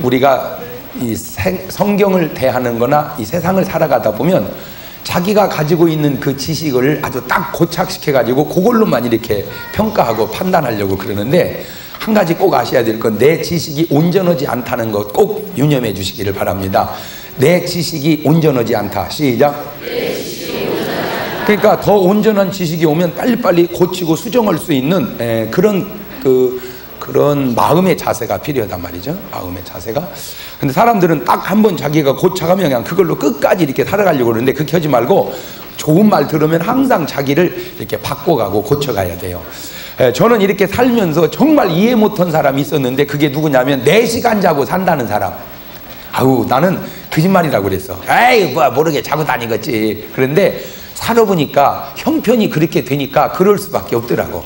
우리가 이 성경을 대하는 거나 이 세상을 살아가다 보면 자기가 가지고 있는 그 지식을 아주 딱 고착시켜 가지고 그걸로만 이렇게 평가하고 판단하려고 그러는데, 한 가지 꼭 아셔야 될 건 내 지식이 온전하지 않다는 것 꼭 유념해 주시기를 바랍니다. 내 지식이 온전하지 않다. 시작. 그러니까 더 온전한 지식이 오면 빨리빨리 고치고 수정할 수 있는 그런 마음의 자세가 필요하단 말이죠. 마음의 자세가. 근데 사람들은 딱 한 번 자기가 고쳐가면 그냥 그걸로 끝까지 이렇게 살아가려고 그러는데, 그렇게 하지 말고 좋은 말 들으면 항상 자기를 이렇게 바꿔가고 고쳐가야 돼요. 저는 이렇게 살면서 정말 이해 못한 사람이 있었는데, 그게 누구냐면 4시간 자고 산다는 사람. 아우, 나는 거짓말이라고 그랬어. 에이, 뭐 모르게 자고 다니겠지. 그런데 살아보니까 형편이 그렇게 되니까 그럴 수밖에 없더라고.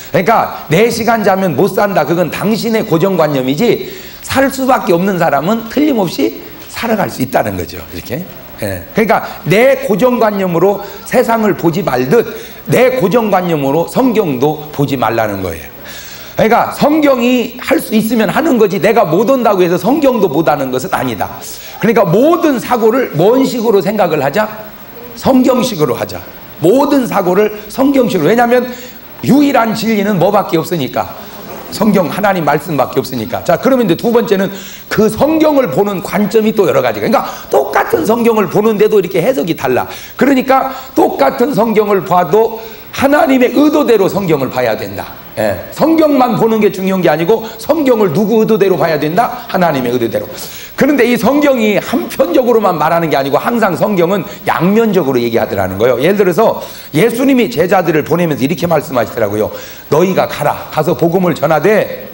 그러니까 4시간 자면 못 산다, 그건 당신의 고정관념이지, 살 수밖에 없는 사람은 틀림없이 살아갈 수 있다는 거죠. 이렇게. 그러니까 내 고정관념으로 세상을 보지 말듯 내 고정관념으로 성경도 보지 말라는 거예요. 그러니까 성경이 할 수 있으면 하는 거지, 내가 못 한다고 해서 성경도 못 하는 것은 아니다. 그러니까 모든 사고를 뭔 식으로 생각을 하자? 성경식으로 하자. 모든 사고를 성경식으로. 왜냐하면 유일한 진리는 뭐밖에 없으니까, 성경 하나님 말씀밖에 없으니까. 자, 그러면 이제 두 번째는 그 성경을 보는 관점이 또 여러 가지가. 그러니까 똑같은 성경을 보는데도 이렇게 해석이 달라. 그러니까 똑같은 성경을 봐도 하나님의 의도대로 성경을 봐야 된다. 성경만 보는 게 중요한 게 아니고 성경을 누구 의도대로 봐야 된다? 하나님의 의도대로. 그런데 이 성경이 한편적으로만 말하는 게 아니고 항상 성경은 양면적으로 얘기하더라는 거예요. 예를 들어서 예수님이 제자들을 보내면서 이렇게 말씀하시더라고요. 너희가 가서 복음을 전하되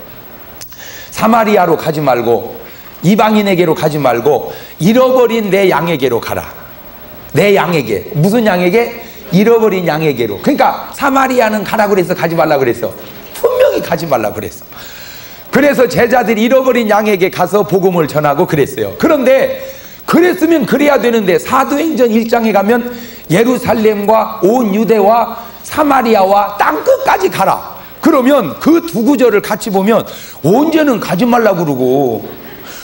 사마리아로 가지 말고 이방인에게로 가지 말고 잃어버린 내 양에게로 가라. 내 양에게. 무슨 양에게? 잃어버린 양에게로. 그러니까 사마리아는 가라고 그래서 가지 말라 그랬어. 분명히 가지 말라 그랬어. 그래서 제자들이 잃어버린 양에게 가서 복음을 전하고 그랬어요. 그런데 그랬으면 그래야 되는데, 사도행전 1장에 가면 예루살렘과 온 유대와 사마리아와 땅끝까지 가라. 그러면 그 두 구절을 같이 보면 언제는 가지 말라고 그러고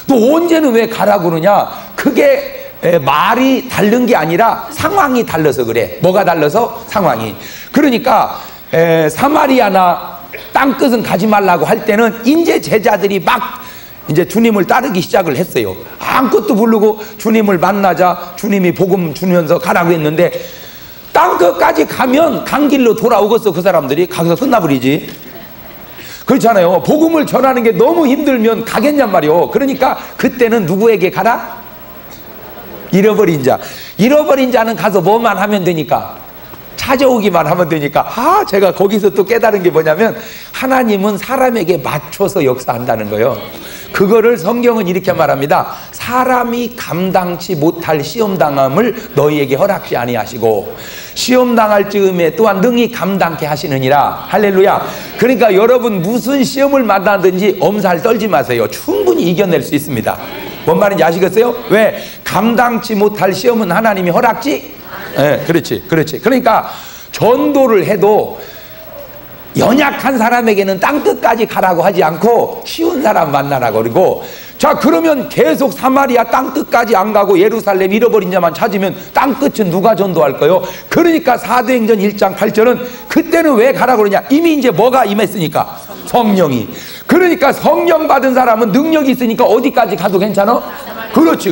또 언제는 왜 가라고 그러냐? 그게 말이 다른 게 아니라 상황이 달라서 그래. 뭐가 달라서? 상황이. 그러니까 사마리아나 땅끝은 가지 말라고 할 때는 이제 제자들이 막 이제 주님을 따르기 시작을 했어요. 아무것도 모르고 주님을 만나자 주님이 복음 주면서 가라고 했는데, 땅끝까지 가면 간 길로 돌아오겠어. 그 사람들이 가서 끝나버리지. 그렇잖아요. 복음을 전하는 게 너무 힘들면 가겠냔 말이요. 그러니까 그때는 누구에게 가라? 잃어버린 자. 잃어버린 자는 가서 뭐만 하면 되니까? 찾아오기만 하면 되니까. 제가 거기서 또 깨달은 게 뭐냐면, 하나님은 사람에게 맞춰서 역사한다는 거예요. 그거를 성경은 이렇게 말합니다. 사람이 감당치 못할 시험당함을 너희에게 허락지 아니하시고 시험당할 즈음에 또한 능히 감당케 하시느니라. 할렐루야. 그러니까 여러분 무슨 시험을 만나든지 엄살 떨지 마세요. 충분히 이겨낼 수 있습니다. 뭔 말인지 아시겠어요? 왜? 감당치 못할 시험은 하나님이 허락지? 그렇지. 그러니까 전도를 해도 연약한 사람에게는 땅끝까지 가라고 하지 않고 쉬운 사람 만나라고 그러고, 자, 그러면 계속 사마리아 땅끝까지 안 가고 예루살렘 잃어버린 자만 찾으면 땅끝은 누가 전도할까요? 그러니까 사도행전 1장 8절은 그때는 왜 가라고 그러냐? 이미 이제 뭐가 임했으니까? 성령이. 그러니까 성령 받은 사람은 능력이 있으니까 어디까지 가도 괜찮아? 그렇지.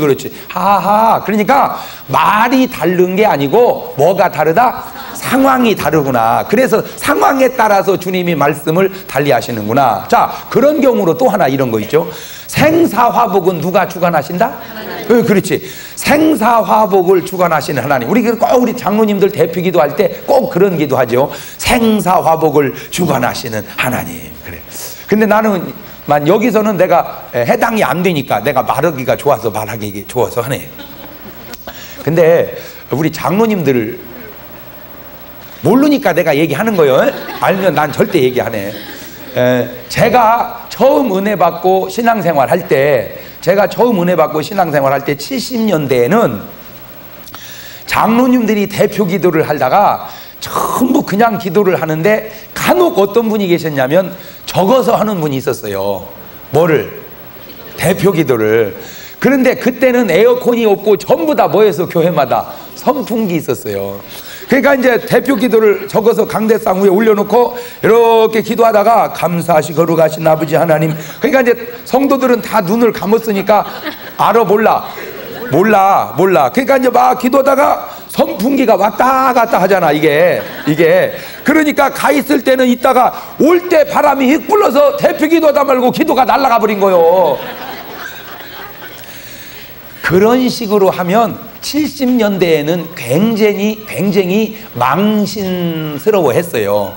그러니까 말이 다른 게 아니고 뭐가 다르다? 상황이 다르구나. 그래서 상황에 따라서 주님이 말씀을 달리 하시는구나. 자, 그런 경우로 또 하나 이런 거 있죠. 생사화복은 누가 주관하신다? 그렇지. 생사화복을 주관하시는 하나님. 우리 장로님들 대표 기도할 때 꼭 그런 기도하죠. 생사화복을 주관하시는 하나님. 그래. 근데 나는 여기서는 내가 해당이 안 되니까 내가 말하기가 좋아서 하네. 근데 우리 장로님들 모르니까 내가 얘기하는 거예요. 알면 난 절대 얘기 안 해. 제가 처음 은혜 받고 신앙생활 할 때 70년대에는 장로님들이 대표 기도를 하다가 전부 그냥 기도를 하는데 간혹 어떤 분이 계셨냐면 적어서 하는 분이 있었어요. 뭐를? 대표 기도를. 그런데 그때는 에어컨이 없고 전부 다 뭐해서 교회마다 선풍기 있었어요. 그러니까 이제 대표 기도를 적어서 강대상 위에 올려놓고 이렇게 기도하다가 감사하시 거룩하신 아버지 하나님. 그러니까 이제 성도들은 다 눈을 감았으니까 알아 몰라. 그러니까 이제 막 기도하다가 선풍기가 왔다 갔다 하잖아. 이게 그러니까 가 있을 때는 있다가 올 때 바람이 휙 불러서 대표 기도하다 말고 기도가 날아가 버린 거요. 그런 식으로 하면 70년대에는 굉장히 망신스러워 했어요.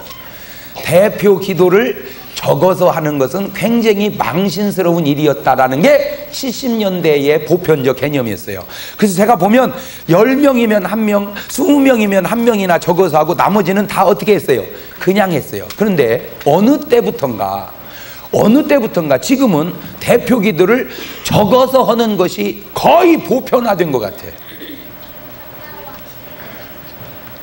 대표 기도를 적어서 하는 것은 굉장히 망신스러운 일이었다라는 게 70년대의 보편적 개념이었어요. 그래서 제가 보면 10명이면 1명, 20명이면 1명이나 적어서 하고 나머지는 다 어떻게 했어요? 그냥 했어요. 그런데 어느 때부턴가 지금은 대표 기도를 적어서 하는 것이 거의 보편화된 것 같아요.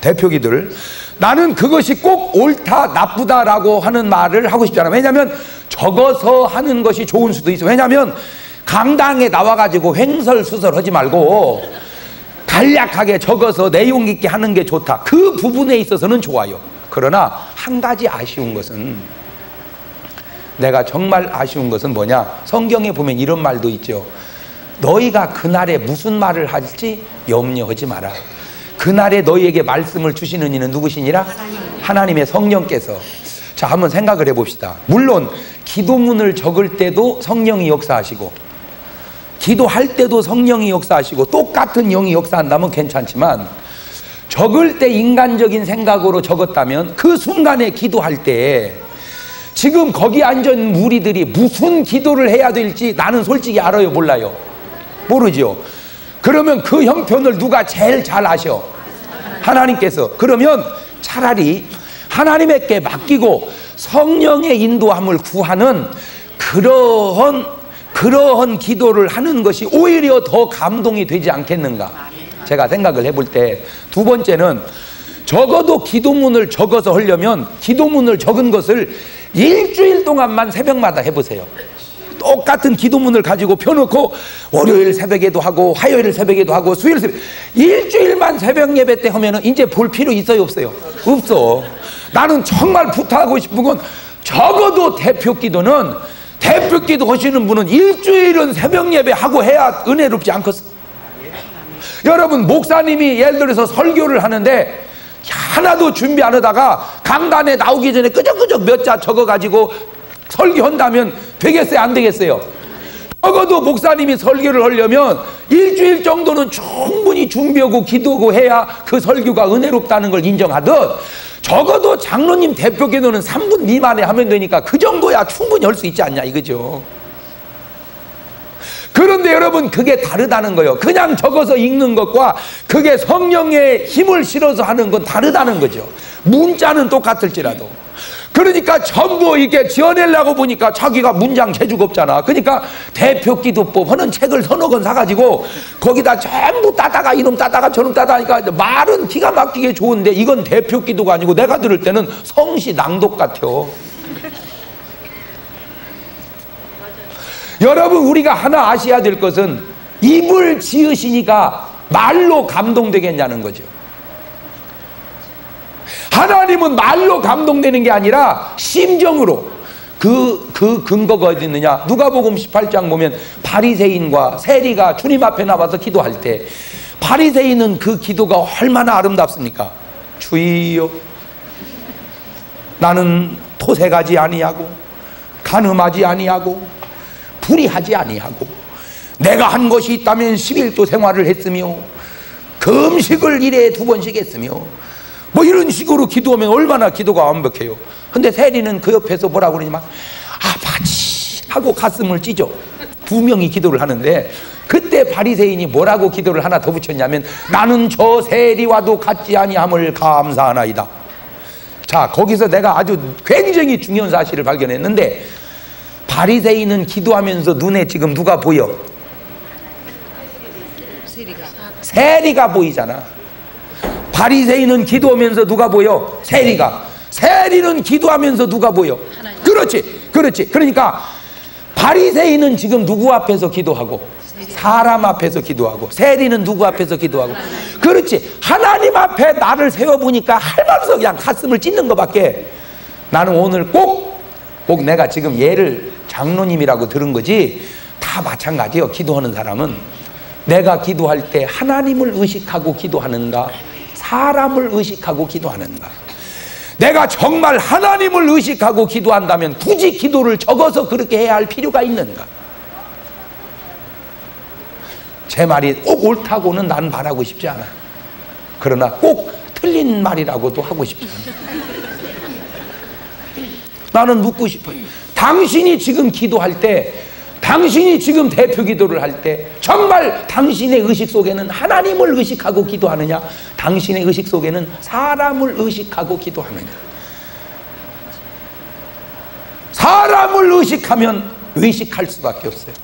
대표 기도를. 나는 그것이 꼭 옳다 나쁘다라고 하는 말을 하고 싶지 않아. 왜냐하면 적어서 하는 것이 좋은 수도 있어. 왜냐하면 강당에 나와가지고 횡설수설하지 말고 간략하게 적어서 내용 있게 하는 게 좋다. 그 부분에 있어서는 좋아요. 그러나 한 가지 아쉬운 것은, 내가 정말 아쉬운 것은 뭐냐, 성경에 보면 이런 말도 있죠. 너희가 그날에 무슨 말을 할지 염려하지 마라. 그날에 너희에게 말씀을 주시는 이는 누구시니라? 하나님의 성령께서. 자, 한번 생각을 해봅시다. 물론 기도문을 적을 때도 성령이 역사하시고 기도할 때도 성령이 역사하시고 똑같은 영이 역사한다면 괜찮지만, 적을 때 인간적인 생각으로 적었다면 그 순간에 기도할 때 지금 거기 앉은 무리들이 무슨 기도를 해야 될지 나는 솔직히 알아요? 몰라요? 모르죠. 그러면 그 형편을 누가 제일 잘 아셔? 하나님께서. 그러면 차라리 하나님께 맡기고 성령의 인도함을 구하는 그러한 기도를 하는 것이 오히려 더 감동이 되지 않겠는가, 제가 생각을 해볼 때. 두 번째는, 적어도 기도문을 적어서 하려면 기도문을 적은 것을 일주일 동안만 새벽마다 해보세요. 똑같은 기도문을 가지고 펴놓고 월요일 새벽에도 하고 화요일 새벽에도 하고 수요일 새벽, 일주일만 새벽 예배 때 하면은 이제 볼 필요 있어요? 없어요? 없어. 나는 정말 부탁하고 싶은 건, 적어도 대표 기도 하시는 분은 일주일은 새벽 예배 하고 해야 은혜롭지 않겠어? 여러분, 목사님이 예를 들어서 설교를 하는데 하나도 준비 안 하다가 강단에 나오기 전에 끄적끄적 몇 자 적어가지고 설교한다면 되겠어요? 안 되겠어요? 적어도 목사님이 설교를 하려면 일주일 정도는 충분히 준비하고 기도하고 해야 그 설교가 은혜롭다는 걸 인정하듯, 적어도 장로님 대표 기도는 3분 미만에 하면 되니까 그 정도야 충분히 할 수 있지 않냐 이거죠. 그런데 여러분, 그게 다르다는 거예요. 그냥 적어서 읽는 것과 그게 성령의 힘을 실어서 하는 건 다르다는 거죠. 문자는 똑같을지라도. 그러니까 전부 이렇게 지어내려고 보니까 자기가 문장 재주가 없잖아. 그러니까 대표 기도법 하는 책을 서너 권 사가지고 거기다 전부 따다가 이놈 따다가 저놈 따다니까 말은 기가 막히게 좋은데 이건 대표 기도가 아니고 내가 들을 때는 성시 낭독 같아요. 여러분, 우리가 하나 아셔야 될 것은 입을 지으시니까 말로 감동되겠냐는 거죠. 하나님은 말로 감동되는 게 아니라 심정으로. 그 근거가 어디 있느냐? 누가복음 18장 보면 바리새인과 세리가 주님 앞에 나와서 기도할 때 바리새인은 그 기도가 얼마나 아름답습니까? 주여, 나는 토색하지 아니하고 간음하지 아니하고 불의하지 아니하고 내가 한 것이 있다면 11조 생활을 했으며 금식을 1회에 2번씩 했으며 뭐 이런 식으로 기도하면 얼마나 기도가 완벽해요. 근데 세리는 그 옆에서 뭐라고 그러냐면 아바치 하고 가슴을 찢어. 두 명이 기도를 하는데 그때 바리새인이 뭐라고 기도를 하나 더 붙였냐면 나는 저 세리와도 같지 아니함을 감사하나이다. 자, 거기서 내가 아주 굉장히 중요한 사실을 발견했는데, 바리새인은 기도하면서 눈에 지금 누가 보여? 세리가 보이잖아. 바리새인은 기도하면서 누가 보여? 세리는 기도하면서 누가 보여? 그렇지. 그러니까 바리새인은 지금 누구 앞에서 기도하고? 사람 앞에서 기도하고. 세리는 누구 앞에서 기도하고? 그렇지. 하나님 앞에 나를 세워보니까 할 말 없어. 그냥 가슴을 찢는 것밖에. 나는 오늘 꼭 내가 지금 얘를 장로님이라고 들은 거지, 다 마찬가지예요. 기도하는 사람은 내가 기도할 때 하나님을 의식하고 기도하는가, 사람을 의식하고 기도하는가. 내가 정말 하나님을 의식하고 기도한다면 굳이 기도를 적어서 그렇게 해야 할 필요가 있는가? 제 말이 꼭 옳다고는 난 말하고 싶지 않아. 그러나 꼭 틀린 말이라고도 하고 싶지 않아. 나는 묻고 싶어요. 당신이 지금 기도할 때, 당신이 지금 대표 기도를 할 때 정말 당신의 의식 속에는 하나님을 의식하고 기도하느냐, 당신의 의식 속에는 사람을 의식하고 기도하느냐. 사람을 의식하면 의식할 수밖에 없어요.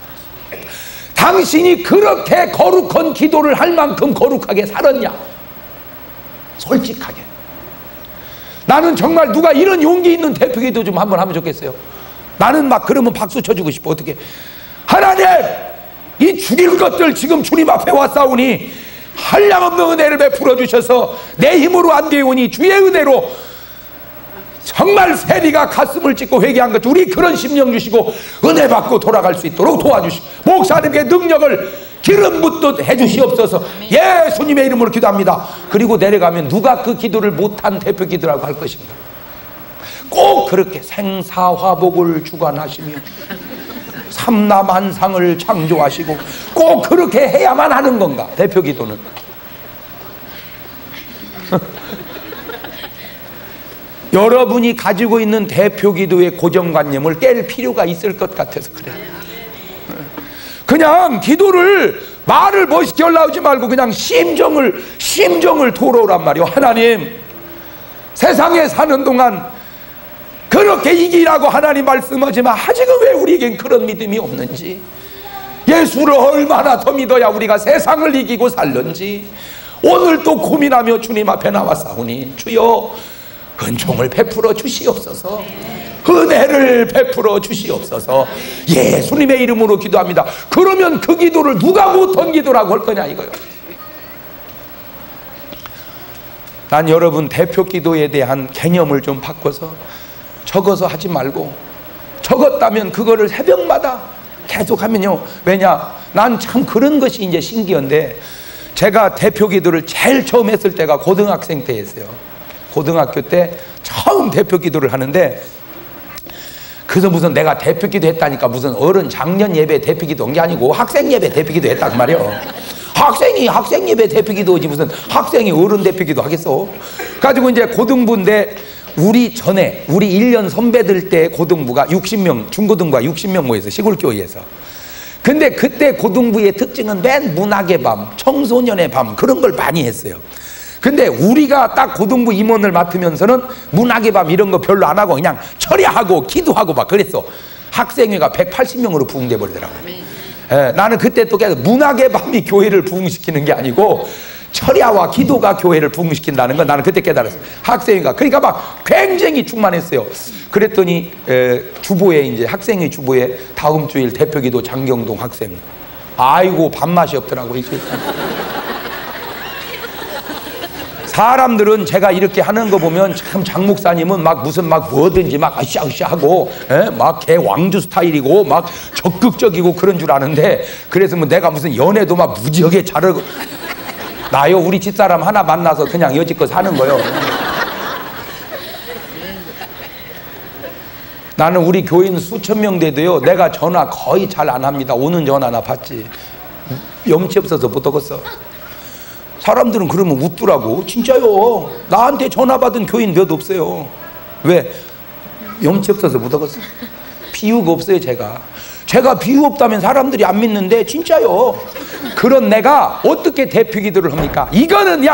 당신이 그렇게 거룩한 기도를 할 만큼 거룩하게 살았냐? 솔직하게. 나는 정말 누가 이런 용기 있는 대표 기도 좀 한번 하면 좋겠어요. 나는 막 그러면 박수 쳐주고 싶어. 어떻게? 하나님, 이 죽일 것들 지금 주님 앞에 왔사오니 한량없는 은혜를 베풀어 주셔서 내 힘으로 안 되오니 주의 은혜로 정말 세리가 가슴을 찢고 회개한 것, 우리 그런 심령 주시고 은혜 받고 돌아갈 수 있도록 도와주시고, 목사님께 능력을 기름 붓듯 해주시옵소서. 예수님의 이름으로 기도합니다. 그리고 내려가면 누가 그 기도를 못한 대표 기도라고 할 것인가? 꼭 그렇게 생사화복을 주관하시며 삼라만상을 창조하시고 꼭 그렇게 해야만 하는 건가? 대표 기도는. 여러분이 가지고 있는 대표 기도의 고정관념을 깰 필요가 있을 것 같아서 그래요. 그냥 기도를 말을 멋있게 올라오지 말고 그냥 심정을 토로란 말이요. 하나님, 세상에 사는 동안 그렇게 이기라고 하나님 말씀하지만 아직은 왜 우리에겐 그런 믿음이 없는지, 예수를 얼마나 더 믿어야 우리가 세상을 이기고 살는지 오늘 또 고민하며 주님 앞에 나와사오니 주여 은총을 베풀어 주시옵소서, 은혜를 베풀어 주시옵소서. 예수님의 이름으로 기도합니다. 그러면 그 기도를 누가 못한 기도라고 할 거냐 이거요. 난 여러분 대표 기도에 대한 개념을 좀 바꿔서 적어서 하지 말고, 적었다면 그거를 새벽마다 계속 하면요. 왜냐, 난 참 그런 것이 이제 신기한데, 제가 대표 기도를 제일 처음 했을 때가 고등학생 때 했어요. 고등학교 때 처음 대표 기도를 하는데, 그래서 무슨 내가 대표 기도 했다니까 무슨 어른 작년 예배 대표 기도 한 게 아니고 학생 예배 대표 기도 했단 말이에요. 학생이 학생 예배 대표 기도지 무슨 학생이 어른 대표 기도 하겠어. 가지고 이제 고등부인데, 우리 1년 선배들 때 고등부가 60명, 중고등부가 60명 모여서 시골교회에서. 근데 그때 고등부의 특징은 맨 문학의 밤, 청소년의 밤, 그런 걸 많이 했어요. 근데 우리가 딱 고등부 임원을 맡으면서는 문학의 밤 이런 거 별로 안 하고 그냥 철야하고 기도하고 막 그랬어. 학생회가 180명으로 부흥돼 버리더라고요. 나는 그때 또 계속 문학의 밤이 교회를 부흥시키는 게 아니고 철야와 기도가 교회를 부흥시킨다는 건 나는 그때 깨달았어요. 학생회가. 그러니까 막 굉장히 충만했어요. 그랬더니 주보에, 이제 학생회 주보에 다음 주일 대표기도 장경동 학생. 아이고 밥맛이 없더라고 이제. 사람들은 제가 이렇게 하는 거 보면 참 장 목사님은 막 무슨 막 뭐든지 막 으쌰으쌰 하고 막 개 왕주 스타일이고 막 적극적이고 그런 줄 아는데, 그래서 뭐 내가 무슨 연애도 막 무지하게 잘하고, 나요 우리 집사람 하나 만나서 그냥 여지껏 사는 거요. 나는 우리 교인 수천 명 돼도요 내가 전화 거의 잘 안 합니다. 오는 전화나 받지. 염치 없어서 못 오겠어. 사람들은 그러면 웃더라고. 진짜요. 나한테 전화 받은 교인 몇 없어요. 왜? 염치 없어서 못 오겠어. 비유가 없어요. 제가 비유 없다면 사람들이 안 믿는데 진짜요. 그런 내가 어떻게 대표 기도를 합니까? 이거는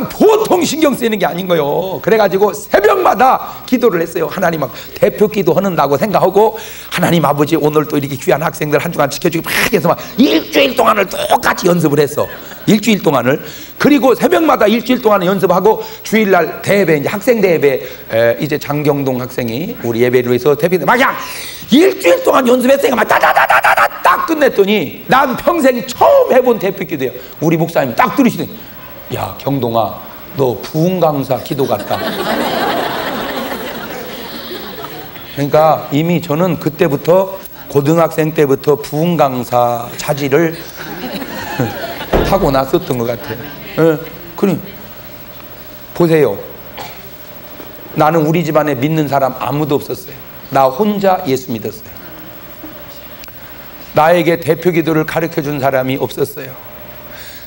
보통 신경 쓰이는 게 아닌 거예요. 그래가지고 새벽마다 기도를 했어요. 하나님 막 대표 기도 하는다고 생각하고, 하나님 아버지 오늘 또 이렇게 귀한 학생들 한 주간 지켜주기 막 해서 막 일주일 동안을 똑같이 연습을 했어. 일주일 동안을. 그리고 새벽마다 일주일 동안 연습하고 주일날 대회배, 이제 학생 대회배, 이제 장경동 학생이 우리 예배를 위해서 대회 막야 일주일 동안 연습했으니까 막 다다다다다다 딱 끝냈더니 난 평생 처음 해본 대표기도예요. 우리 목사님 딱 들으시더니, 야 경동아, 너 부흥 강사 기도 같다. 그러니까 이미 저는 그때부터, 고등학생 때부터 부흥 강사 자질을 타고 났었던 것 같아요. 그래 보세요. 나는 우리 집안에 믿는 사람 아무도 없었어요. 나 혼자 예수 믿었어요. 나에게 대표 기도를 가르쳐 준 사람이 없었어요.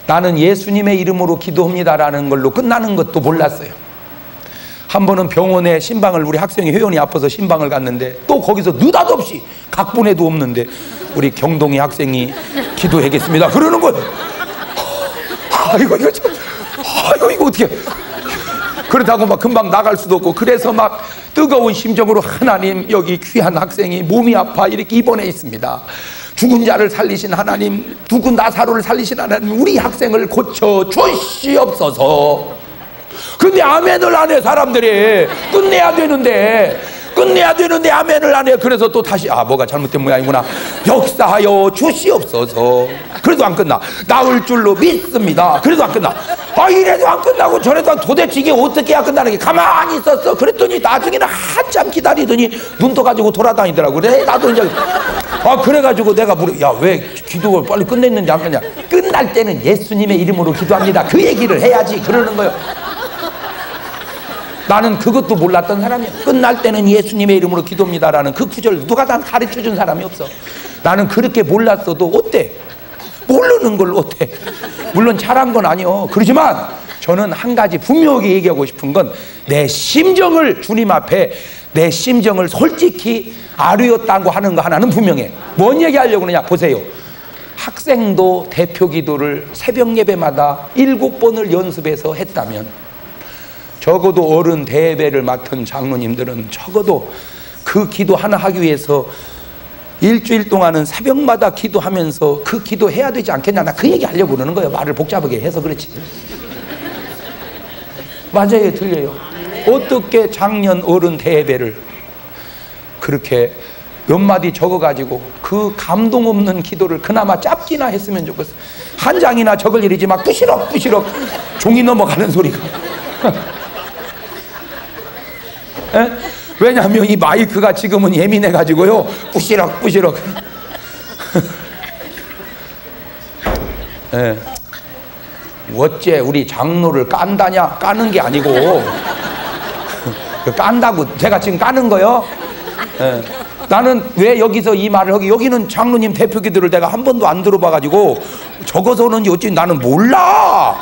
나는 예수님의 이름으로 기도합니다라는 걸로 끝나는 것도 몰랐어요. 한 번은 병원에 신방을, 우리 학생이 회원이 아파서 신방을 갔는데 또 거기서 느닷없이 각본에도 없는데 우리 경동이 학생이 기도하겠습니다 그러는 거예요. 아이고 이거 어떻게, 그렇다고 막 금방 나갈 수도 없고, 그래서 막 뜨거운 심정으로, 하나님 여기 귀한 학생이 몸이 아파 이렇게 입원해 있습니다. 죽은 자를 살리신 하나님, 죽은 나사로를 살리신 하나님, 우리 학생을 고쳐 주시옵소서. 근데 아멘을 안 해. 사람들이 끝내야 되는데 아멘을 안 해. 그래서 또 다시 뭐가 잘못된 모양이구나, 역사하여 주시옵소서. 그래도 안 끝나. 나올 줄로 믿습니다. 그래도 안 끝나. 이래도 안 끝나고 저래도 도대체 이게 어떻게 해야 끝나는 게. 가만히 있었어. 그랬더니 나중에는 한참 기다리더니 눈 떠가지고 돌아다니더라고. 그래 나도 이제 그래가지고 내가 야 왜 기도를 빨리 끝냈는지 안 끝냐. 끝날 때는 예수님의 이름으로 기도합니다 그 얘기를 해야지 그러는 거예요. 나는 그것도 몰랐던 사람이야. 끝날 때는 예수님의 이름으로 기도합니다라는 그 구절 누가 난 가르쳐준 사람이 없어. 나는 그렇게 몰랐어도 어때? 모르는 걸 어때? 물론 잘한 건 아니요. 그렇지만 저는 한 가지 분명하게 얘기하고 싶은 건, 내 심정을 주님 앞에, 내 심정을 솔직히 아뢰었다고 하는 거 하나는 분명해. 뭔 얘기하려고 그러냐. 보세요. 학생도 대표 기도를 새벽 예배마다 7번을 연습해서 했다면, 적어도 어른 대배를 맡은 장로님들은 적어도 그 기도 하나 하기 위해서 일주일 동안은 새벽마다 기도하면서 그 기도 해야 되지 않겠냐. 나 그 얘기 하려고 그러는 거예요. 말을 복잡하게 해서 그렇지. 맞아요, 틀려요. 어떻게 작년 어른 대배를 그렇게 몇 마디 적어가지고 그 감동 없는 기도를 그나마 짧기나 했으면 좋겠어. 한 장이나 적을 일이지 막 부시럭부시럭 종이 넘어가는 소리가. 왜냐하면 이 마이크가 지금은 예민해가지고요, 부시럭부시럭. 어째 우리 장로를 깐다냐? 까는 게 아니고 깐다고 제가 지금 까는 거요. 나는 왜 여기서 이 말을 하기, 여기는 장로님 대표 기도를 내가 한 번도 안 들어봐가지고 적어서 오는지 어찌 나는 몰라.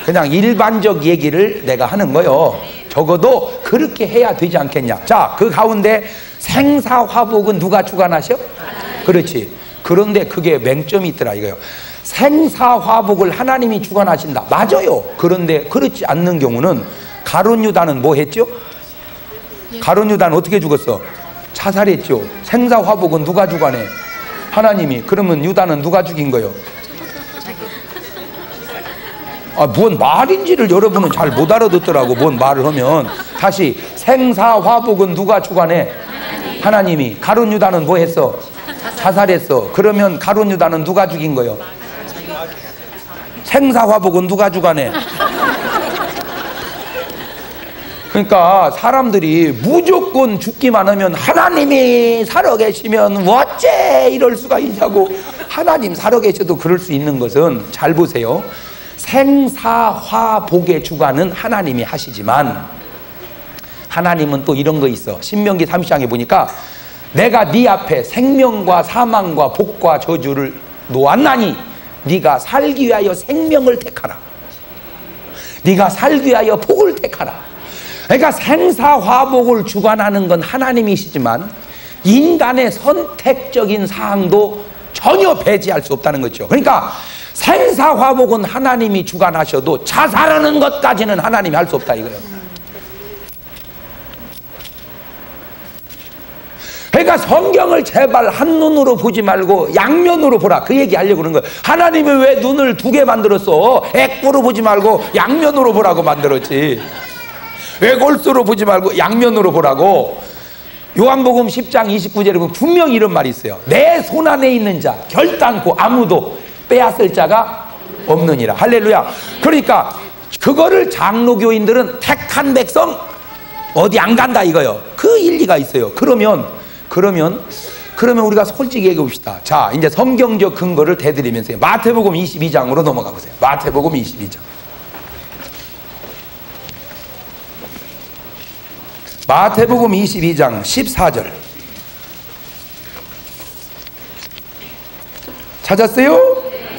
그냥 일반적 얘기를 내가 하는 거요. 적어도 그렇게 해야 되지 않겠냐. 자, 그 가운데 생사화복은 누가 주관하셔? 그렇지. 그런데 그게 맹점이 있더라 이거요. 생사화복을 하나님이 주관하신다. 맞아요. 그런데 그렇지 않는 경우는, 가룟 유다는 뭐 했죠? 가룟 유다는 어떻게 죽었어? 자살했죠. 생사화복은 누가 주관해? 하나님이. 그러면 유다는 누가 죽인 거요? 뭔 말인지를 여러분은 잘 못 알아듣더라고. 뭔 말을 하면. 다시, 생사화복은 누가 주관해? 하나님이. 가룟 유다는 뭐 했어? 자살했어. 그러면 가룟 유다는 누가 죽인 거요? 생사화복은 누가 주관해? 그러니까 사람들이 무조건 죽기만 하면 하나님이 살아계시면 어째 이럴 수가 있냐고. 하나님 살아계셔도 그럴 수 있는 것은, 잘 보세요. 생사화복의 주관은 하나님이 하시지만, 하나님은 또 이런 거 있어. 신명기 30장에 보니까, 내가 네 앞에 생명과 사망과 복과 저주를 놓았나니 네가 살기 위하여 생명을 택하라. 네가 살기 위하여 복을 택하라. 그러니까 생사화복을 주관하는 건 하나님이시지만 인간의 선택적인 사항도 전혀 배제할 수 없다는 거죠. 그러니까 생사화복은 하나님이 주관하셔도 자살하는 것까지는 하나님이 할 수 없다 이거예요. 그러니까 성경을 제발 한눈으로 보지 말고 양면으로 보라, 그 얘기 하려고 그러는 거예요. 하나님이 왜 눈을 두 개 만들었어? 액보로 보지 말고 양면으로 보라고 만들었지. 왜 골수로 보지 말고 양면으로 보라고. 요한복음 10장 29절에 보면 분명히 이런 말이 있어요. 내 손안에 있는 자 결단코 아무도 빼앗을 자가 없느니라. 할렐루야. 그러니까 그거를 장로교인들은 택한 백성 어디 안 간다 이거요. 그 일리가 있어요. 그러면 우리가 솔직히 얘기해 봅시다. 자, 이제 성경적 근거를 대드리면서 마태복음 22장으로 넘어가 보세요. 마태복음 22장. 마태복음 22장 14절. 찾았어요?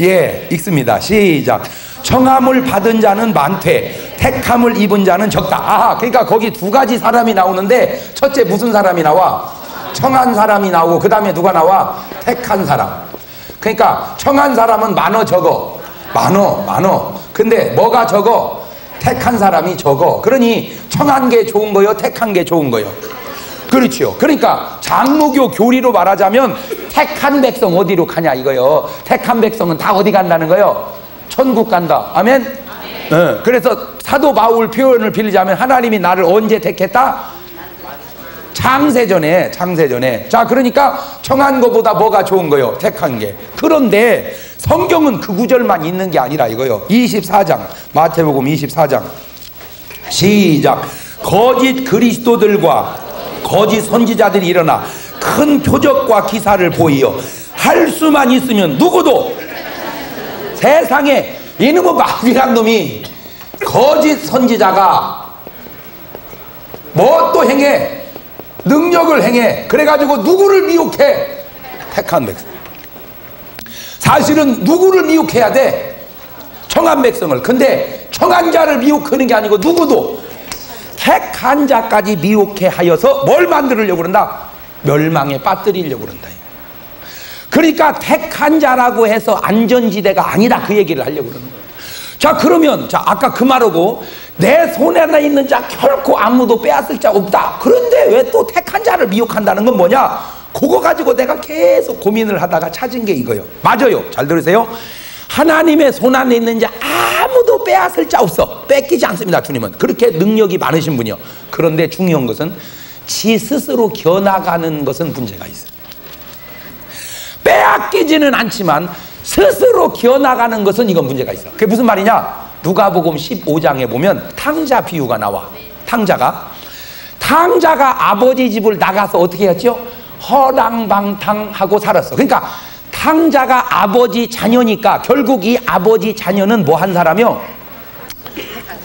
예, 읽습니다. 시작. 청함을 받은 자는 많되 택함을 입은 자는 적다. 아하, 그러니까 거기 두 가지 사람이 나오는데, 첫째 무슨 사람이 나와? 청한 사람이 나오고, 그 다음에 누가 나와? 택한 사람. 그러니까 청한 사람은 많어 적어? 많어. 근데 뭐가 적어? 택한 사람이 적어. 그러니 청한 게 좋은 거요, 택한 게 좋은 거요? 그렇죠. 그러니까 장로교 교리로 말하자면 택한 백성 어디로 가냐 이거요. 택한 백성은 다 어디 간다는 거요? 천국 간다. 아멘? 네. 그래서 사도 바울 표현을 빌리자면 하나님이 나를 언제 택했다? 창세전에. 자, 그러니까 청한 거보다 뭐가 좋은 거요? 택한 게. 그런데 성경은 그 구절만 있는 게 아니라 이거요. 24장, 마태복음 24장 시작. 거짓 그리스도들과 거짓 선지자들이 일어나 큰 표적과 기사를 보이어 할 수만 있으면 누구도 세상에 이놈의 마귀란 놈이 거짓 선지자가 뭐 또 행해? 능력을 행해. 그래가지고 누구를 미혹해? 택한 백성. 사실은 누구를 미혹해야 돼? 청한 백성을. 근데 청한 자를 미혹하는 게 아니고 누구도 택한 자까지 미혹해 하여서 뭘 만들려고 그런다? 멸망에 빠뜨리려고 그런다. 그러니까 택한 자라고 해서 안전지대가 아니다, 그 얘기를 하려고 그러는 거예요. 자, 그러면 자, 아까 그 말하고 내 손에 있는 자 결코 아무도 빼앗을 자 없다. 그런데 왜 또 택한 자를 미혹한다는 건 뭐냐? 그거 가지고 내가 계속 고민을 하다가 찾은 게 이거예요. 맞아요. 잘 들으세요. 하나님의 손 안에 있는 자 아무도 빼앗을 자 없어. 뺏기지 않습니다. 주님은 그렇게 능력이 많으신 분이요. 그런데 중요한 것은 지 스스로 겨나가는 것은 문제가 있어요. 빼앗기지는 않지만 스스로 기어나가는 것은 이건 문제가 있어. 그게 무슨 말이냐? 누가복음 15장에 보면 탕자 비유가 나와. 탕자가 아버지 집을 나가서 어떻게 했죠? 허랑방탕하고 살았어. 그러니까 탕자가 아버지 자녀니까 결국 이 아버지 자녀는 뭐 한 사람이요?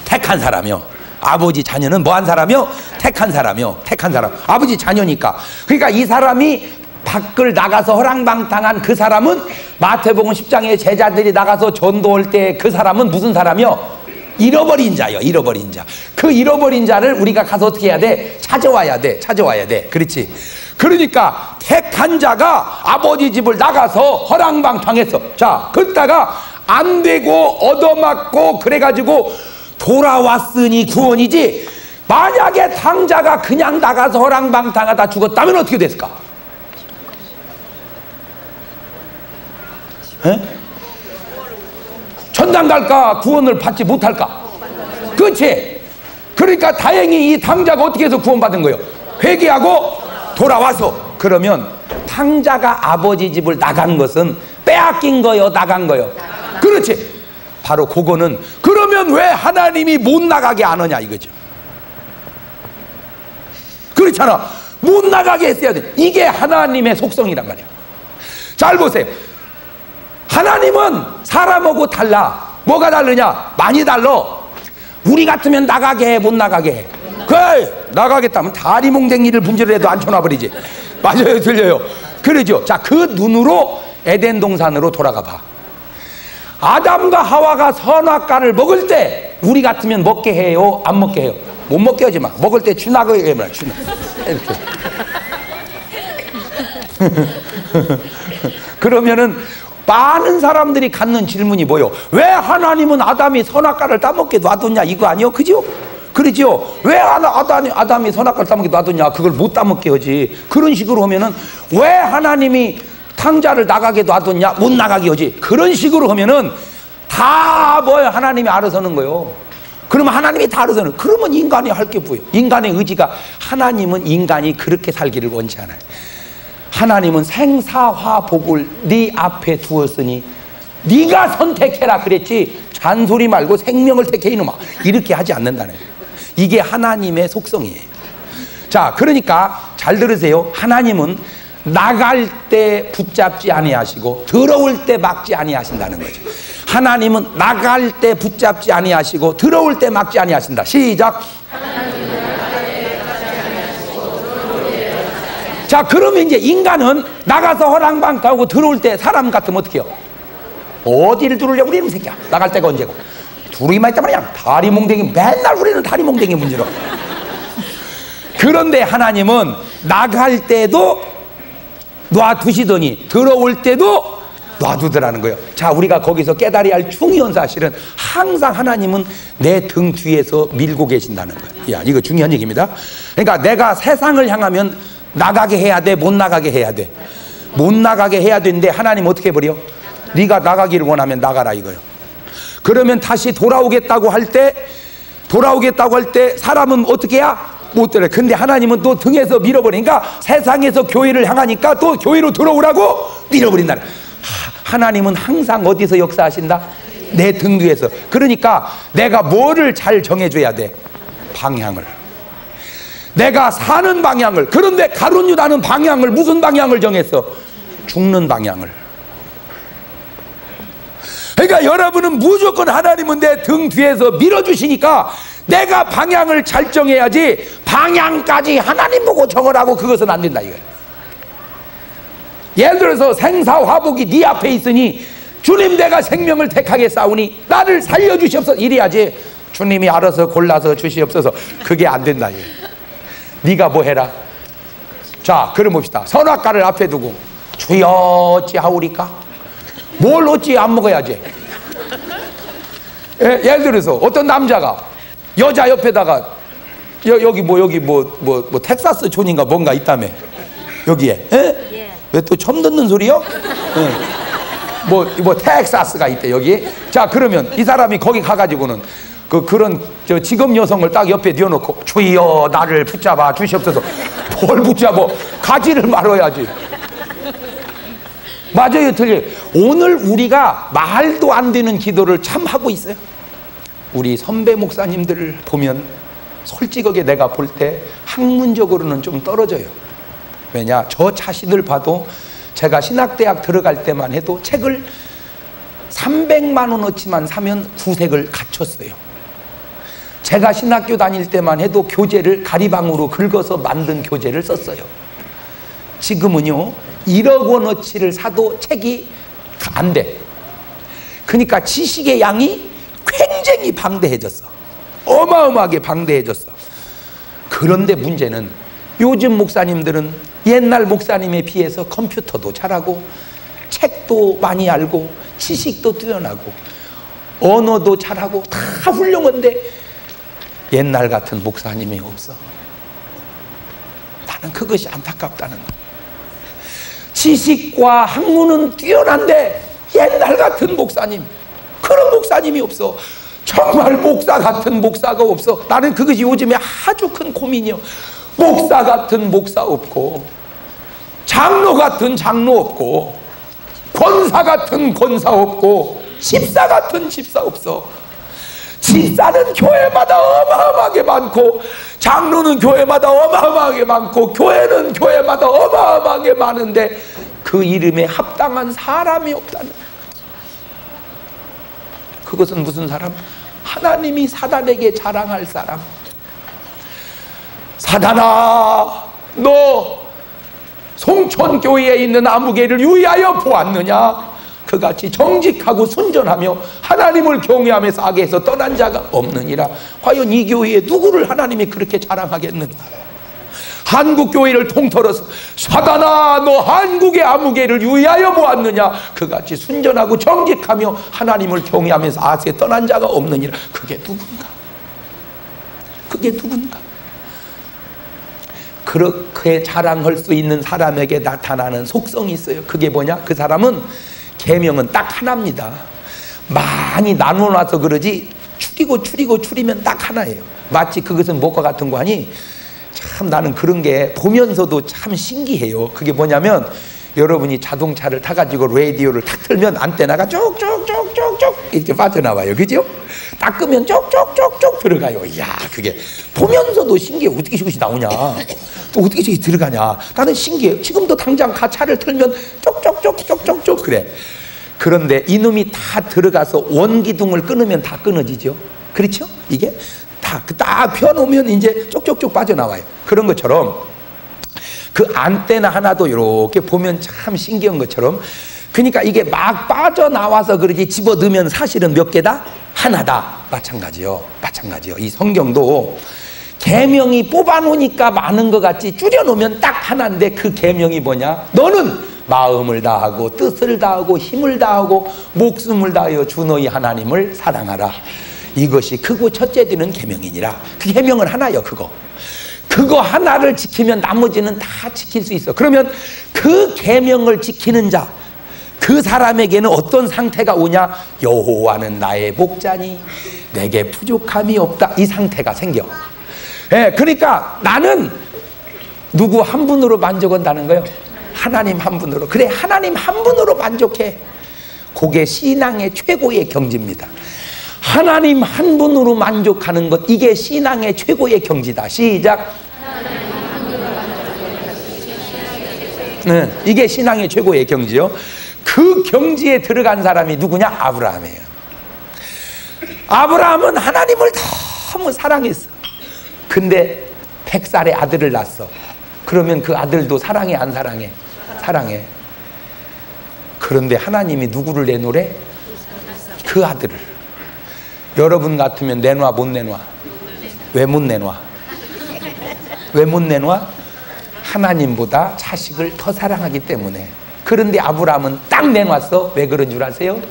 택한 사람이요. 아버지 자녀는 뭐 한 사람이요? 택한 사람이요. 택한 사람. 아버지 자녀니까. 그러니까 이 사람이 밖을 나가서 허랑방탕한 그 사람은 마태복음 10장에 제자들이 나가서 전도할 때 그 사람은 무슨 사람이요? 잃어버린 자요. 잃어버린 자. 그 잃어버린 자를 우리가 가서 어떻게 해야 돼? 찾아와야 돼. 그렇지. 그러니까 택한 자가 아버지 집을 나가서 허랑방탕했어. 자, 그러다가 안 되고 얻어맞고 그래가지고 돌아왔으니 구원이지, 만약에 탕자가 그냥 나가서 허랑방탕하다 죽었다면 어떻게 됐을까? 에? 천당 갈까? 구원을 받지 못할까? 그렇지. 그러니까 다행히 이 탕자가 어떻게 해서 구원받은 거예요? 회개하고 돌아와서. 그러면 탕자가 아버지 집을 나간 것은 빼앗긴 거요, 나간 거요? 그렇지. 바로 그거는 그러면 왜 하나님이 못 나가게 안 하냐 이거죠. 그렇잖아. 못 나가게 했어야 돼. 이게 하나님의 속성이란 말이야. 잘 보세요. 하나님은 사람하고 달라. 뭐가 다르냐? 많이 달라. 우리 같으면 나가게 해, 못 나가게 해? 그래, 나가겠다면 다리 몽댕이를 분질해도 앉혀놔버리지. 맞아요, 들려요? 그러죠. 자, 그 눈으로 에덴 동산으로 돌아가 봐. 아담과 하와가 선악과를 먹을 때 우리 같으면 먹게 해요, 안 먹게 해요? 못 먹게 하지 마. 먹을 때 추나게 해봐. 추나. 이렇게. 그러면은 많은 사람들이 갖는 질문이 뭐요? 왜 하나님은 아담이 선악과를 따먹게 놔뒀냐 이거 아니요? 그죠? 그러죠. 왜 아담이 선악과를 따먹게 놔뒀냐? 그걸 못 따먹게 하지. 그런 식으로 하면은 왜 하나님이 탕자를 나가게 놔뒀냐? 못 나가게 하지. 그런 식으로 하면은 다 뭐예요? 하나님이 알아서 하는 거예요. 그러면 하나님이 다 알아서 하는. 그러면 인간이 할 게 뭐예요? 인간의 의지가, 하나님은 인간이 그렇게 살기를 원치 않아요. 하나님은 생사화복을 네 앞에 두었으니 네가 선택해라 그랬지, 잔소리 말고 생명을 택해 이놈아, 이렇게 하지 않는다는 거예요. 이게 하나님의 속성이에요. 자, 그러니까 잘 들으세요. 하나님은 나갈 때 붙잡지 아니하시고 들어올 때 막지 아니하신다는 거죠. 하나님은 나갈 때 붙잡지 아니하시고 들어올 때 막지 아니하신다. 시작. 자, 그러면 이제 인간은 나가서 허랑방탕하고 들어올 때 사람 같으면 어떻게 해요? 어디를 들어오려고 그래, 이 새끼야. 나갈 때가 언제고. 둘이만 있단 말이야. 다리 몽댕이, 맨날 우리는 다리 몽댕이 문제로. 그런데 하나님은 나갈 때도 놔두시더니 들어올 때도 놔두더라는 거예요. 자, 우리가 거기서 깨달아야 할 중요한 사실은 항상 하나님은 내 등 뒤에서 밀고 계신다는 거예요. 야, 이거 중요한 얘기입니다. 그러니까 내가 세상을 향하면 나가게 해야 돼, 못 나가게 해야 돼? 못 나가게 해야 되는데 하나님 어떻게 해버려? 네가 나가기를 원하면 나가라 이거예요. 그러면 다시 돌아오겠다고 할 때 사람은 어떻게 해야? 못 들어요. 근데 하나님은 또 등에서 밀어버리니까 세상에서 교회를 향하니까 또 교회로 들어오라고 밀어버린다. 하나님은 항상 어디서 역사하신다? 내 등 뒤에서. 그러니까 내가 뭐를 잘 정해줘야 돼? 방향을. 내가 사는 방향을. 그런데 가룟 유다는 방향을, 무슨 방향을 정했어? 죽는 방향을. 그러니까 여러분은 무조건 하나님은 내 등 뒤에서 밀어주시니까 내가 방향을 잘 정해야지, 방향까지 하나님 보고 정하라고 그것은 안 된다 이거예요. 예를 들어서 생사화복이 네 앞에 있으니 주님 내가 생명을 택하게 싸우니 나를 살려주시옵소서 이래야지, 주님이 알아서 골라서 주시옵소서, 그게 안 된다 이거예요. 네가 뭐 해라. 자, 그럼 봅시다. 선악과를 앞에 두고 주여 어찌 하오리까? 뭘 어찌 안 먹어야지. 예를 들어서 어떤 남자가 여자 옆에다가 여기 텍사스 촌인가 뭔가 있다며 여기에. 예? 왜 또 처음 듣는 소리요? 뭐 텍사스가 있대 여기. 자, 그러면 이 사람이 거기 가가지고는 그런 직업 여성을 딱 옆에 띄워놓고 주여 나를 붙잡아 주시옵소서. 뭘 붙잡아? 가지를 말아야지. 맞아요, 틀려요? 오늘 우리가 말도 안 되는 기도를 참 하고 있어요. 우리 선배 목사님들을 보면 솔직하게 내가 볼 때 학문적으로는 좀 떨어져요. 왜냐? 저 자신을 봐도 제가 신학대학 들어갈 때만 해도 책을 300만 원어치만 사면 구색을 갖췄어요. 제가 신학교 다닐 때만 해도 교재를 가리방으로 긁어서 만든 교재를 썼어요. 지금은요 1억 원어치를 사도 책이 안 돼. 그러니까 지식의 양이 굉장히 방대해졌어. 어마어마하게 방대해졌어. 그런데 문제는 요즘 목사님들은 옛날 목사님에 비해서 컴퓨터도 잘하고 책도 많이 알고 지식도 뛰어나고 언어도 잘하고 다 훌륭한데 옛날 같은 목사님이 없어. 나는 그것이 안타깝다는 거야. 지식과 학문은 뛰어난데 옛날 같은 목사님, 그런 목사님이 없어. 정말 목사 같은 목사가 없어. 나는 그것이 요즘에 아주 큰 고민이요. 목사 같은 목사 없고, 장로 같은 장로 없고, 권사 같은 권사 없고, 집사 같은 집사 없어. 집사는 교회마다 어마어마하게 많고, 장로는 교회마다 어마어마하게 많고, 교회는 교회마다 어마어마하게 많은데 그 이름에 합당한 사람이 없다는 거예요. 그것은 무슨 사람? 하나님이 사단에게 자랑할 사람. 사단아, 너 송천교회에 있는 아무개를 유의하여 보았느냐? 그같이 정직하고 순전하며 하나님을 경외하면서 악에서 떠난 자가 없느니라. 과연 이 교회에 누구를 하나님이 그렇게 자랑하겠는가? 한국교회를 통틀어서 사단아, 너 한국의 아무개를 유의하여 보았느냐? 그같이 순전하고 정직하며 하나님을 경외하면서 악에 떠난 자가 없느니라. 그게 누군가? 그게 누군가? 그렇게 자랑할 수 있는 사람에게 나타나는 속성이 있어요. 그게 뭐냐? 그 사람은 계명은 딱 하나입니다. 많이 나눠놔서 그러지 추리면 딱 하나예요. 마치 그것은 뭐가 같은 거 아니? 참 나는 그런 게 보면서도 참 신기해요. 그게 뭐냐면 여러분이 자동차를 타가지고 라디오를 탁 틀면 안테나가 쭉쭉쭉쭉쭉 이렇게 빠져나와요. 그죠? 딱 끄면 쭉쭉쭉쭉 들어가요. 이야, 그게 보면서도 신기해. 어떻게 저것이 나오냐? 또 어떻게 저기 들어가냐? 나는 신기해. 지금도 당장 차를 틀면 쭉쭉쭉쭉쭉쭉 그래. 그런데 이놈이 다 들어가서 원기둥을 끊으면 다 끊어지죠. 그렇죠? 이게 딱 펴놓으면 이제 쪽쪽쪽 빠져나와요. 그런 것처럼 그 안테나 하나도 이렇게 보면 참 신기한 것처럼, 그러니까 이게 막 빠져나와서 그러지 집어넣으면 사실은 몇 개다? 하나다. 마찬가지요. 이 성경도 계명이 뽑아놓으니까 많은 것 같지 줄여놓으면 딱 하나인데 그 계명이 뭐냐? 너는 마음을 다하고 뜻을 다하고 힘을 다하고 목숨을 다하여 주 너희 하나님을 사랑하라. 이것이 크고 첫째 되는 계명이니라. 그 계명은 하나요. 그거 하나를 지키면 나머지는 다 지킬 수 있어. 그러면 그 계명을 지키는 자, 그 사람에게는 어떤 상태가 오냐? 여호와는 나의 목자니 내게 부족함이 없다. 이 상태가 생겨. 예, 그러니까 나는 누구 한 분으로 만족한다는 거예요. 하나님 한 분으로. 그래, 하나님 한 분으로 만족해. 그게 신앙의 최고의 경지입니다. 하나님 한 분으로 만족하는 것, 이게 신앙의 최고의 경지다. 시작. 네, 이게 신앙의 최고의 경지요. 그 경지에 들어간 사람이 누구냐? 아브라함이에요. 아브라함은 하나님을 너무 사랑했어. 근데 100살의 아들을 낳았어. 그러면 그 아들도 사랑해, 안 사랑해? 사랑해. 그런데 하나님이 누구를 내놓으래? 그 아들을. 여러분 같으면 내놔, 못 내놔? 왜 못 내놔? 왜 못 내놔? 하나님보다 자식을 더 사랑하기 때문에. 그런데 아브라함은 딱 내놨어. 왜 그런 줄 아세요?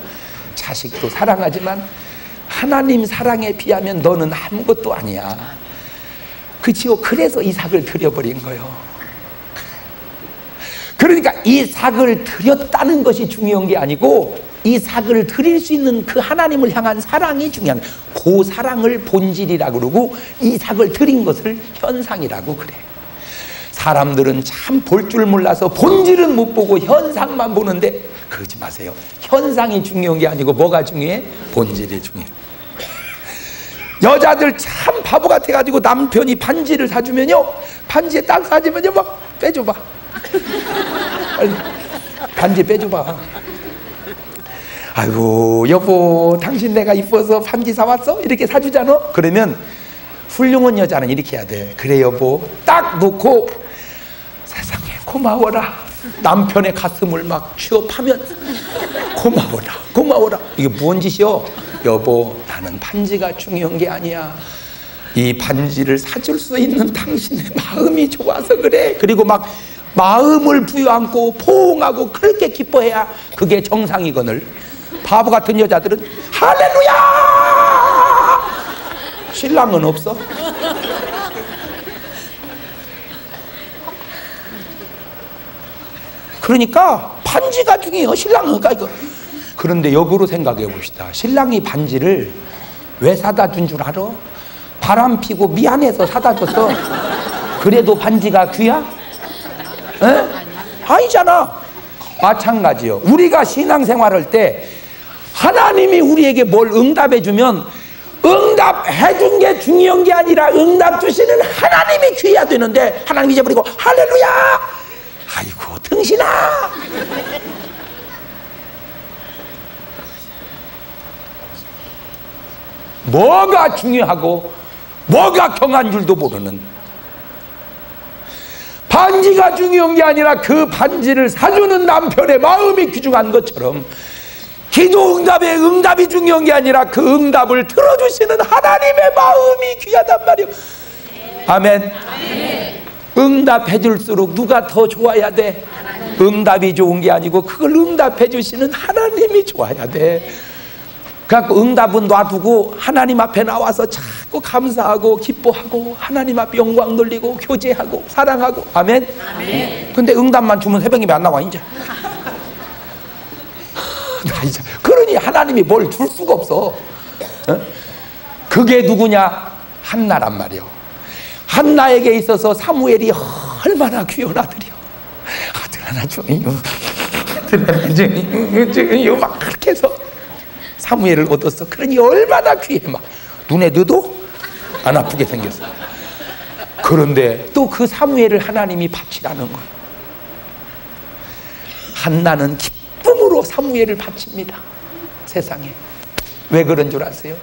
자식도 사랑하지만 하나님 사랑에 비하면 너는 아무것도 아니야. 그치요? 그래서 이삭을 드려버린 거예요. 그러니까 이삭을 드렸다는 것이 중요한 게 아니고 이삭을 드릴 수 있는 그 하나님을 향한 사랑이 중요한 거예요. 그 사랑을 본질이라고 그러고 이삭을 드린 것을 현상이라고 그래. 사람들은 참 볼 줄 몰라서 본질은 못 보고 현상만 보는데 그러지 마세요. 현상이 중요한 게 아니고 뭐가 중요해? 본질이 중요해. 여자들 참 바보 같아가지고 남편이 반지를 사주면요, 반지에 딱 사주면요 막 빼줘봐. 반지 빼줘봐. 아이고 여보, 당신 내가 이뻐서 반지 사왔어? 이렇게 사주잖아. 그러면 훌륭한 여자는 이렇게 해야 돼. 그래 여보, 딱 놓고 세상에 고마워라. 남편의 가슴을 막 취업하면 고마워라. 이게 뭔 짓이요? 여보, 나는 반지가 중요한 게 아니야. 이 반지를 사줄 수 있는 당신의 마음이 좋아서 그래. 그리고 막 마음을 부여안고 포옹하고 그렇게 기뻐해야 그게 정상이거늘. 바보 같은 여자들은 할렐루야! 신랑은 없어. 그러니까 반지가 중요해요. 신랑은. 그런데 역으로 생각해 봅시다. 신랑이 반지를 왜 사다 준 줄 알아? 바람 피고 미안해서 사다 줬어. 그래도 반지가 귀야? 에? 아니잖아. 마찬가지요. 우리가 신앙생활할 때 하나님이 우리에게 뭘 응답해 주면 응답해 준 게 중요한 게 아니라 응답 주시는 하나님이 귀해야 되는데 하나님 잊어버리고 할렐루야! 아이고 등신아! 뭐가 중요하고 뭐가 경한 줄도 모르는, 반지가 중요한 게 아니라 그 반지를 사주는 남편의 마음이 귀중한 것처럼 기도 응답의 응답이 중요한 게 아니라 그 응답을 들어주시는 하나님의 마음이 귀하단 말이에요. 아멘. 응답해 줄수록 누가 더 좋아야 돼? 응답이 좋은 게 아니고 그걸 응답해 주시는 하나님이 좋아야 돼. 그래갖고 응답은 놔두고 하나님 앞에 나와서 자꾸 감사하고 기뻐하고 하나님 앞에 영광 돌리고 교제하고 사랑하고. 아멘? 아멘. 근데 응답만 주면 새벽에 안 나와 이제. 그러니 하나님이 뭘 줄 수가 없어. 그게 누구냐? 한나란 말이요. 한나에게 있어서 사무엘이 얼마나 귀한 아들이요. 아들 하나 줘요. 아들 하나 줘요. 막 그렇게 해서 사무엘을 얻었어. 그러니 얼마나 귀해. 막 눈에 넣어도 안 아프게 생겼어. 그런데 또 그 사무엘을 하나님이 바치라는 거예요. 한나는 기쁨으로 사무엘을 바칩니다. 세상에. 왜 그런 줄 아세요?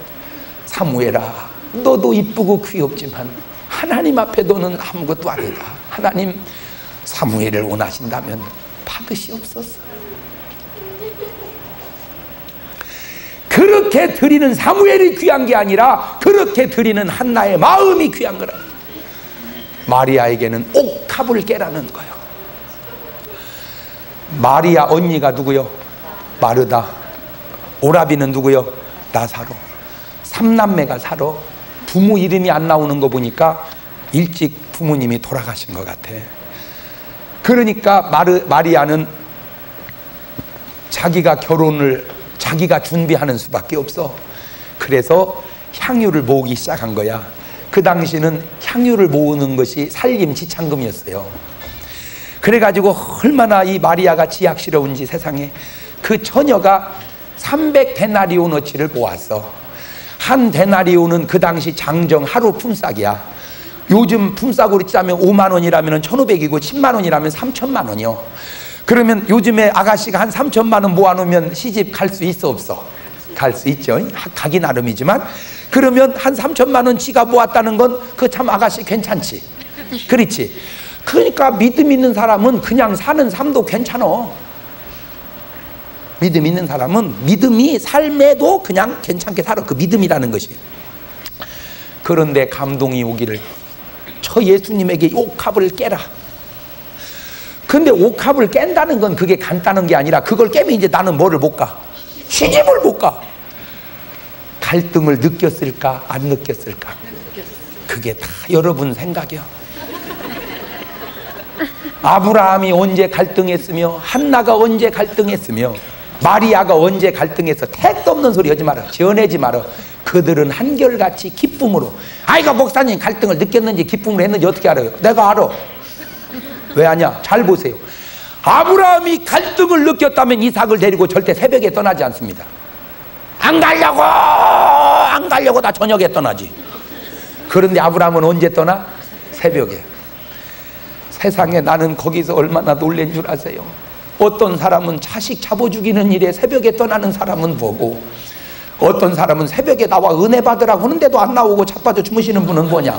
사무엘아, 너도 이쁘고 귀엽지만 하나님 앞에 너는 아무것도 아니다. 하나님 사무엘을 원하신다면 받으시옵소서. 그렇게 드리는 사무엘이 귀한 게 아니라 그렇게 드리는 한나의 마음이 귀한 거라. 마리아에게는 옥합을 깨라는 거예요. 마리아 언니가 누구요? 마르다. 오라비는 누구요? 나사로. 삼남매가 살아. 부모 이름이 안 나오는 거 보니까 일찍 부모님이 돌아가신 것 같아. 그러니까 마리아는 자기가 준비하는 수밖에 없어. 그래서 향유를 모으기 시작한 거야. 그 당시는 향유를 모으는 것이 살림 지참금이었어요. 그래가지고 얼마나 이 마리아가 지약스러운지 세상에. 그 처녀가 300데나리오너치를 모았어. 한 데나리오는 그 당시 장정 하루 품삯이야. 요즘 품삯으로 치자면 5만 원이라면 1,500이고 10만 원이라면 3천만 원이요. 그러면 요즘에 아가씨가 한 3천만 원 모아놓으면 시집 갈 수 있어 없어? 갈 수 있죠. 가기 나름이지만. 그러면 한 3천만 원 지가 모았다는 건 그 참 아가씨 괜찮지. 그렇지. 그러니까 믿음 있는 사람은 그냥 사는 삶도 괜찮아. 믿음 있는 사람은 믿음이 삶에도 그냥 괜찮게 살아. 그 믿음이라는 것이. 그런데 감동이 오기를, 저 예수님에게 옥합을 깨라. 근데 옥합을 깬다는 건 그게 간단한 게 아니라 그걸 깨면 이제 나는 뭐를 못 가? 시집을 못 가. 갈등을 느꼈을까 안 느꼈을까? 그게 다 여러분 생각이야. 아브라함이 언제 갈등했으며 한나가 언제 갈등했으며 마리아가 언제 갈등해서 택도 없는 소리 하지 마라. 지어내지 마라. 그들은 한결같이 기쁨으로. 아이가 목사님 갈등을 느꼈는지 기쁨으로 했는지 어떻게 알아요? 내가 알아. 왜 아냐? 잘 보세요. 아브라함이 갈등을 느꼈다면 이삭을 데리고 절대 새벽에 떠나지 않습니다. 안 가려고 나 저녁에 떠나지. 그런데 아브라함은 언제 떠나? 새벽에. 세상에 나는 거기서 얼마나 놀란 줄 아세요? 어떤 사람은 자식 잡아 죽이는 일에 새벽에 떠나는 사람은 보고, 어떤 사람은 새벽에 나와 은혜 받으라고 하는데도 안 나오고 자빠져 주무시는 분은 뭐냐?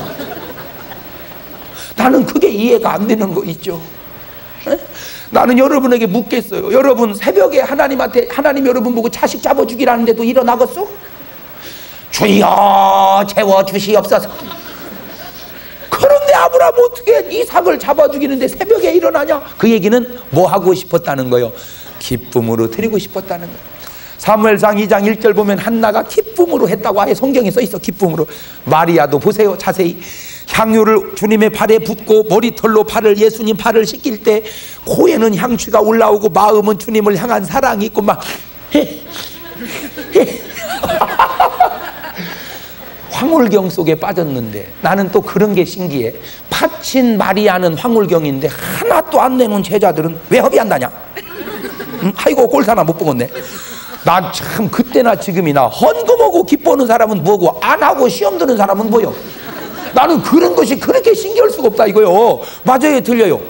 나는 그게 이해가 안 되는 거 있죠. 에? 나는 여러분에게 묻겠어요. 여러분 새벽에 하나님한테, 하나님 여러분 보고 자식 잡아 죽이라는데도 일어나겠어? 주여 채워주시옵소서. 그런데 아브라함 어떻게 이삭을 잡아 죽이는데 새벽에 일어나냐? 그 얘기는 뭐 하고 싶었다는 거예요? 기쁨으로 드리고 싶었다는 거예요. 사무엘상 2장 1절 보면 한나가 기쁨으로 했다고 아예 성경에 써 있어. 기쁨으로. 마리아도 보세요 자세히. 향유를 주님의 발에 붓고 머리털로 발을, 예수님 발을 씻길 때 코에는 향취가 올라오고 마음은 주님을 향한 사랑이 있고 막 황홀경 속에 빠졌는데, 나는 또 그런 게 신기해. 파친 마리아는 황홀경인데 하나도 안 내놓은 제자들은 왜 협의한다냐? 아이고 꼴사나 못 보겠네. 나 참 그때나 지금이나 헌금하고 기뻐하는 사람은 뭐고 안 하고 시험 드는 사람은 뭐요? 나는 그런 것이 그렇게 신기할 수가 없다 이거요. 맞아요, 들려요.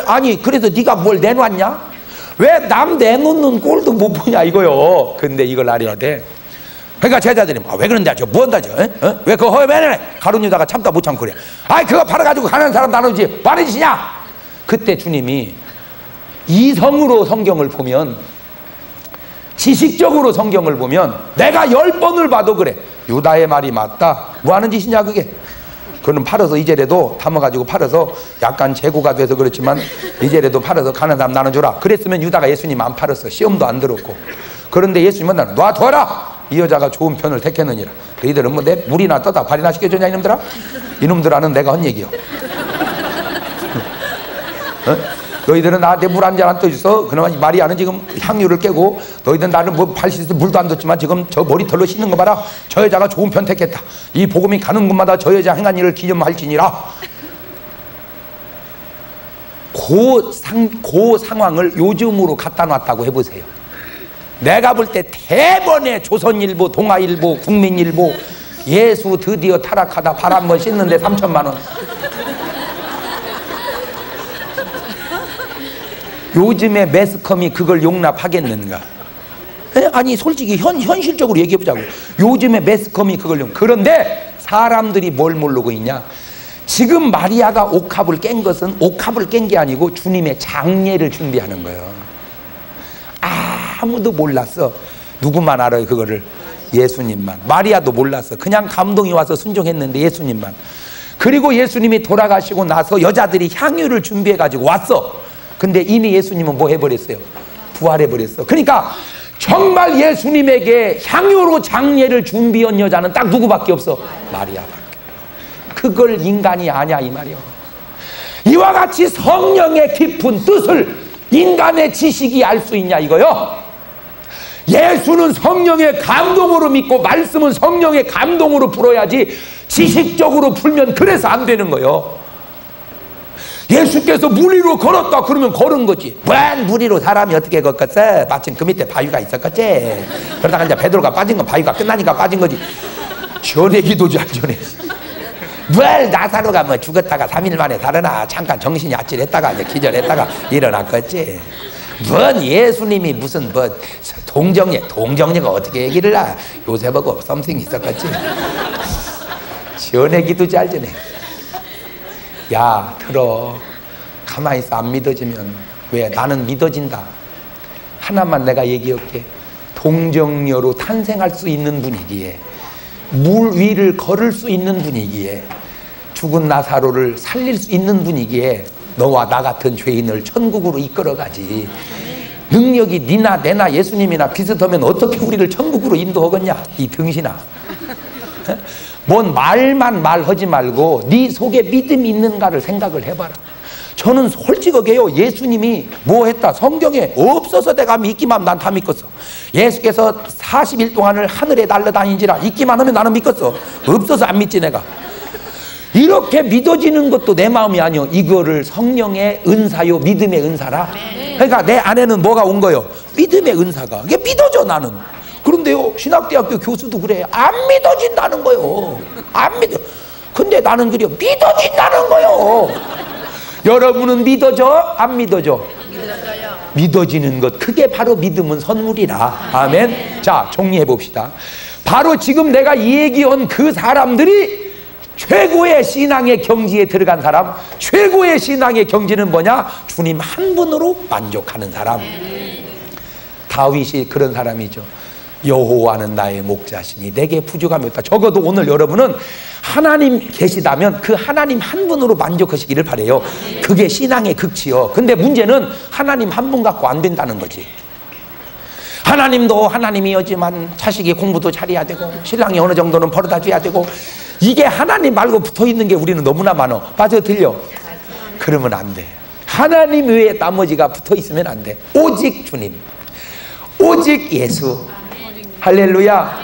아니 그래서 네가 뭘 내놨냐? 왜 남 내놓는 꼴도 못 보냐 이거요. 근데 이걸 알아야 돼. 그러니까 제자들이 왜 그런데 저 뭐한다 저? 왜 그거 허여매네? 가룟유다가 참다 못 참고 그래. 아이 그거 팔아가지고 가난한 사람 나누지 말해주시냐? 그때 주님이 이성으로 성경을 보면, 지식적으로 성경을 보면 내가 10번을 봐도 그래. 유다의 말이 맞다. 뭐 하는 짓이냐 그게. 그는 팔아서 이제라도 담아가지고 팔아서 약간 재고가 돼서 그렇지만 이제라도 팔아서 가난한 사람 나눠줘라. 그랬으면 유다가 예수님 안 팔았어. 시험도 안 들었고. 그런데 예수님은 놔둬라. 이 여자가 좋은 편을 택했느니라. 너희들은 뭐 내 물이나 떠다 발이나 시켜주냐 이놈들아? 이놈들아는 내가 한 얘기요. 어? 너희들은 나한테 물 한 잔 안 떠줬어. 그나마 마리아는 지금 향유를 깨고, 너희들은 나는 뭐 발 씻을 때 물도 안 뒀지만 지금 저 머리털로 씻는 거 봐라. 저 여자가 좋은 편 택했다. 이 복음이 가는 곳마다 저 여자 행한 일을 기념할지니라. 그 상황을 요즘으로 갖다 놨다고 해보세요. 내가 볼 때 대번에 조선일보, 동아일보, 국민일보, 예수 드디어 타락하다 발 한 번 씻는데 3천만 원. 요즘에 매스컴이 그걸 용납하겠는가? 아니 솔직히 현실적으로 얘기해보자고. 요즘에 매스컴이 그걸 그런데 사람들이 뭘 모르고 있냐? 지금 마리아가 옥합을 깬 것은 옥합을 깬 게 아니고 주님의 장례를 준비하는 거예요. 아무도 몰랐어. 누구만 알아요 그거를? 예수님만. 마리아도 몰랐어. 그냥 감동이 와서 순종했는데 예수님만. 그리고 예수님이 돌아가시고 나서 여자들이 향유를 준비해 가지고 왔어. 근데 이미 예수님은 뭐 해버렸어요? 부활해버렸어. 그러니까 정말 예수님에게 향유로 장례를 준비한 여자는 딱 누구밖에 없어? 마리아밖에. 그걸 인간이 아냐 이 말이야. 이와 같이 성령의 깊은 뜻을 인간의 지식이 알 수 있냐 이거요. 예수는 성령의 감동으로 믿고 말씀은 성령의 감동으로 풀어야지 지식적으로 풀면 그래서 안 되는 거예요. 예수께서 물 위로 걸었다 그러면 걸은 거지. 웬 물 위로 사람이 어떻게 걷겠어? 마침 그 밑에 바위가 있었겠지. 그러다가 이제 베드로가 빠진 건 바위가 끝나니까 빠진 거지. 전에 기도지 안 전에. 뭘 나사로가 뭐 죽었다가 3일 만에 살아나. 잠깐 정신이 아찔했다가 이제 기절했다가 일어났겠지. 뭔 예수님이 무슨 뭐 동정녀가 어떻게 얘기를 하? 요셉하고 썸씽 있었겠지. 전에 기도지 알전에. 야 들어. 가만히 있어. 안 믿어지면. 왜? 나는 믿어진다. 하나만 내가 얘기할게. 동정녀로 탄생할 수 있는 분이기에, 물 위를 걸을 수 있는 분이기에, 죽은 나사로를 살릴 수 있는 분이기에 너와 나 같은 죄인을 천국으로 이끌어가지. 능력이 니나 내나 예수님이나 비슷하면 어떻게 우리를 천국으로 인도하겠냐 이 등신아. 뭔 말만 말하지 말고 네 속에 믿음이 있는가를 생각을 해봐라. 저는 솔직하게요, 예수님이 뭐 했다 성경에 없어서 내가 믿기만 하면 난 다 믿겠어. 예수께서 40일 동안을 하늘에 날아다니지라 있기만 하면 나는 믿겠어. 없어서 안 믿지 내가. 이렇게 믿어지는 것도 내 마음이 아니요. 이거를 성령의 은사요, 믿음의 은사라. 그러니까 내 안에는 뭐가 온 거요? 믿음의 은사가. 이게 믿어져 나는. 그런데요, 신학대학교 교수도 그래. 안 믿어진다는 거요. 안 믿어. 근데 나는 그래요. 믿어진다는 거요. 여러분은 믿어져? 안 믿어져? 믿어져요. 믿어지는 것. 그게 바로 믿음은 선물이라. 아멘. 자, 정리해 봅시다. 바로 지금 내가 이 얘기한 그 사람들이 최고의 신앙의 경지에 들어간 사람. 최고의 신앙의 경지는 뭐냐? 주님 한 분으로 만족하는 사람. 다윗이 그런 사람이죠. 여호와는 나의 목자시니 내게 부족함이 없다. 적어도 오늘 여러분은 하나님 계시다면 그 하나님 한 분으로 만족하시기를 바라요. 그게 신앙의 극치요. 근데 문제는 하나님 한 분 갖고 안 된다는 거지. 하나님도 하나님이었지만 자식이 공부도 잘해야 되고 신랑이 어느 정도는 벌어다 줘야 되고, 이게 하나님 말고 붙어있는 게 우리는 너무나 많아. 빠져 들려? 그러면 안 돼. 하나님 외에 나머지가 붙어있으면 안 돼. 오직 주님, 오직 예수. 할렐루야.